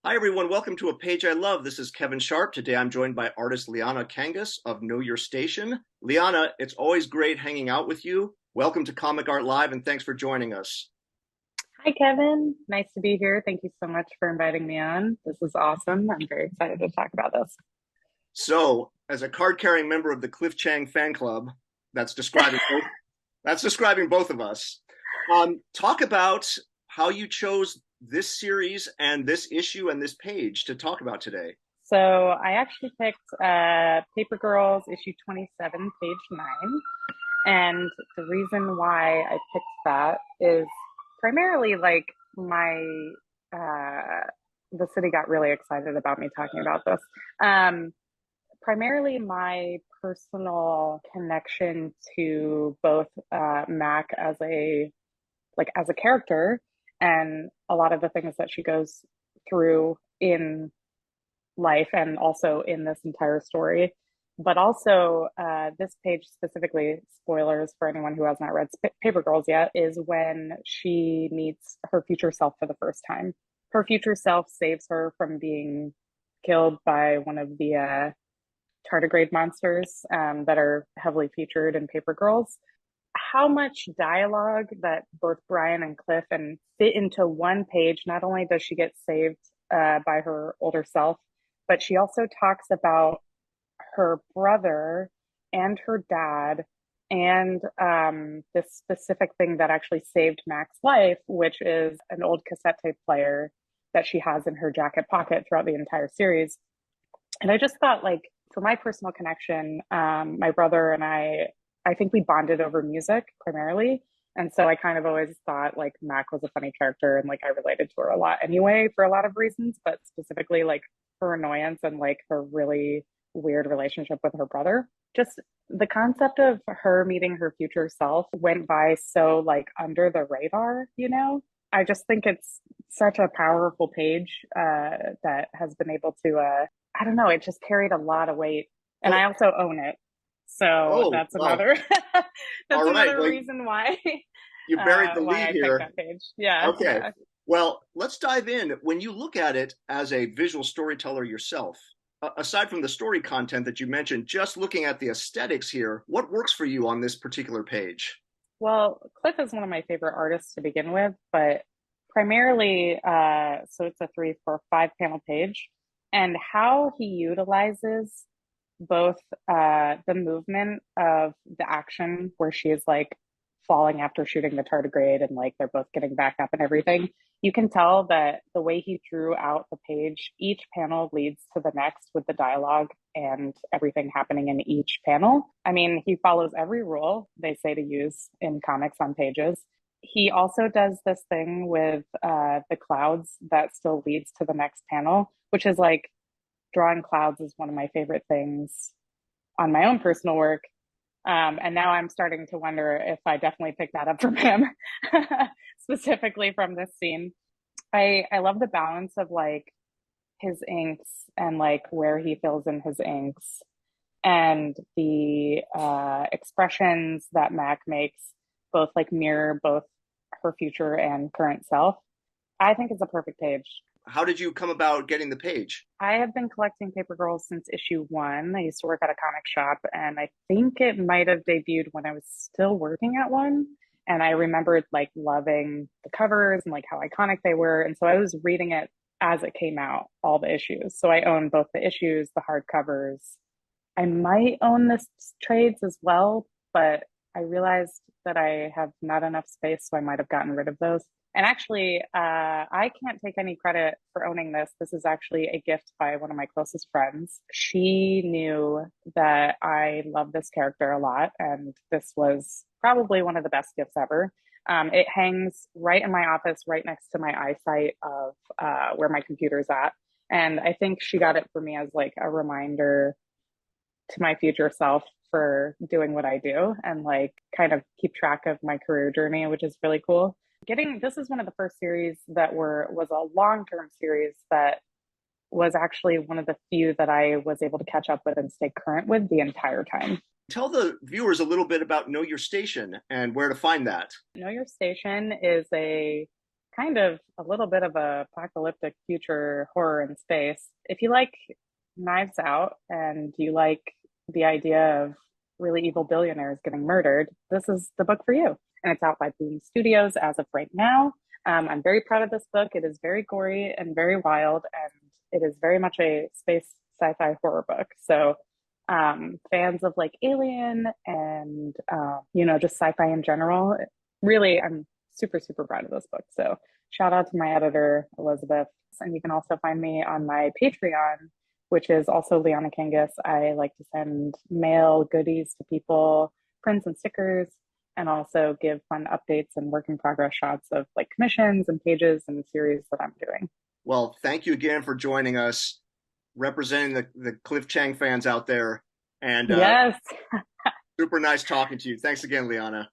Hi, everyone. Welcome to A Page I Love. This is Kevin Sharp. Today I'm joined by artist Liana Kangas of Know Your Station. Liana, it's always great hanging out with you. Welcome to Comic Art Live, and thanks for joining us. Hi, Kevin. Nice to be here. Thank you so much for inviting me on. This is awesome. I'm very excited to talk about this. So, as a card-carrying member of the Cliff Chiang fan club, that's describing both, that's describing both of us. Talk about how you chose this series and this issue and this page to talk about today. So I actually picked Paper Girls issue 27, page 9. And the reason why I picked that is primarily like my the city got really excited about me talking about this. Um, Primarily my personal connection to both Mac as a character and a lot of the things that she goes through in life and also in this entire story. But also, this page specifically, spoilers for anyone who has not read Paper Girls yet, is when she meets her future self for the first time. Her future self saves her from being killed by one of the tardigrade monsters that are heavily featured in Paper Girls. How much dialogue that both Brian and Cliff and fit into one page. Not only does she get saved by her older self, but she also talks about her brother and her dad and this specific thing that actually saved Mac's life, which is an old cassette tape player that she has in her jacket pocket throughout the entire series. And I just thought, like, for my personal connection, my brother and I think we bonded over music primarily. And so I kind of always thought like Mac was a funny character and like I related to her a lot anyway for a lot of reasons, but specifically like her annoyance and like her really weird relationship with her brother. Just the concept of her meeting her future self went by so like under the radar, you know? I just think it's such a powerful page that has been able to, I don't know, it just carried a lot of weight. And Oh, I also own it. So oh, that's wow. another All that's right. another Well, reason why you buried the why lead I picked here. that page. Yeah, Okay. yeah. Well, let's dive in. When you look at it as a visual storyteller yourself, aside from the story content that you mentioned, just looking at the aesthetics here, what works for you on this particular page? Well, Cliff is one of my favorite artists to begin with, but primarily, so it's a 3, 4, 5 panel page, and how he utilizes both the movement of the action where she is like falling after shooting the tardigrade and like they're both getting back up and everything. You can tell that the way he drew out the page, each panel leads to the next with the dialogue and everything happening in each panel. I mean, he follows every rule they say to use in comics on pages. He also does this thing with the clouds that still leads to the next panel, which is like drawing clouds is one of my favorite things on my own personal work. And now I'm starting to wonder if I definitely picked that up from him, specifically from this scene. I love the balance of like his inks and like where he fills in his inks and the expressions that Mac makes both like mirror both her future and current self. I think it's a perfect page. How did you come about getting the page? I have been collecting Paper Girls since issue 1. I used to work at a comic shop, and I think it might have debuted when I was still working at one. And I remembered like loving the covers and like how iconic they were. And so I was reading it as it came out, all the issues. So I own both the issues, the hardcovers. I might own the trades as well, but I realized that I have not enough space, so I might have gotten rid of those. And actually, I can't take any credit for owning this. This is actually a gift by one of my closest friends. She knew that I love this character a lot, and this was probably one of the best gifts ever. It hangs right in my office, right next to my eyesight of where my computer's at. And I think she got it for me as like a reminder to my future self for doing what I do and like kind of keep track of my career journey, which is really cool. Getting this is one of the first series that was a long-term series that was actually one of the few that I was able to catch up with and stay current with the entire time. Tell the viewers a little bit about Know Your Station and where to find that. Know Your Station is a kind of a little bit of a apocalyptic future horror in space. If you like Knives Out and you like the idea of really evil billionaires getting murdered, this is the book for you. And it's out by Boom Studios as of right now. I'm very proud of this book. It is very gory and very wild, and it is very much a space sci-fi horror book. So fans of like Alien and just sci-fi in general, really, I'm super, super proud of this book. So shout out to my editor, Elizabeth. And you can also find me on my Patreon, which is also Liana Kangas. I like to send mail goodies to people, prints and stickers, and also give fun updates and work in progress shots of like commissions and pages and series that I'm doing. Well, thank you again for joining us, representing the Cliff Chiang fans out there. And Yes. super nice talking to you. Thanks again, Liana.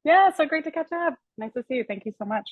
Yeah, so great to catch up. Nice to see you. Thank you so much.